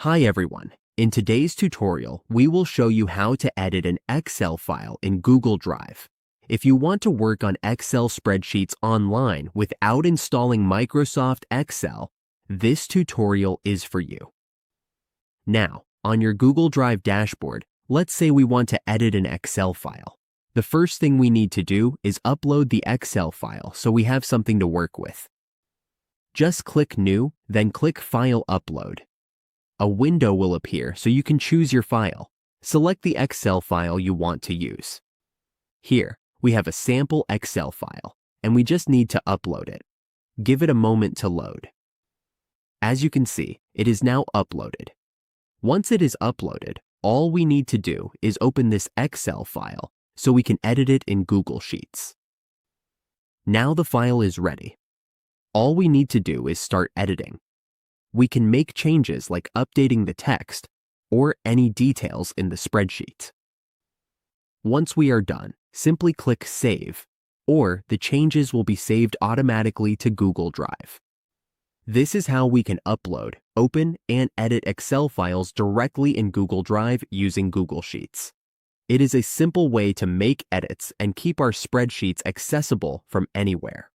Hi everyone. In today's tutorial, we will show you how to edit an Excel file in Google Drive. If you want to work on Excel spreadsheets online without installing Microsoft Excel, this tutorial is for you. Now, on your Google Drive dashboard, let's say we want to edit an Excel file. The first thing we need to do is upload the Excel file so we have something to work with. Just click New, then click File Upload. A window will appear so you can choose your file. Select the Excel file you want to use. Here, we have a sample Excel file, and we just need to upload it. Give it a moment to load. As you can see, it is now uploaded. Once it is uploaded, all we need to do is open this Excel file so we can edit it in Google Sheets. Now the file is ready. All we need to do is start editing. We can make changes like updating the text or any details in the spreadsheet. Once we are done, simply click Save, or the changes will be saved automatically to Google Drive. This is how we can upload, open, and edit Excel files directly in Google Drive using Google Sheets. It is a simple way to make edits and keep our spreadsheets accessible from anywhere.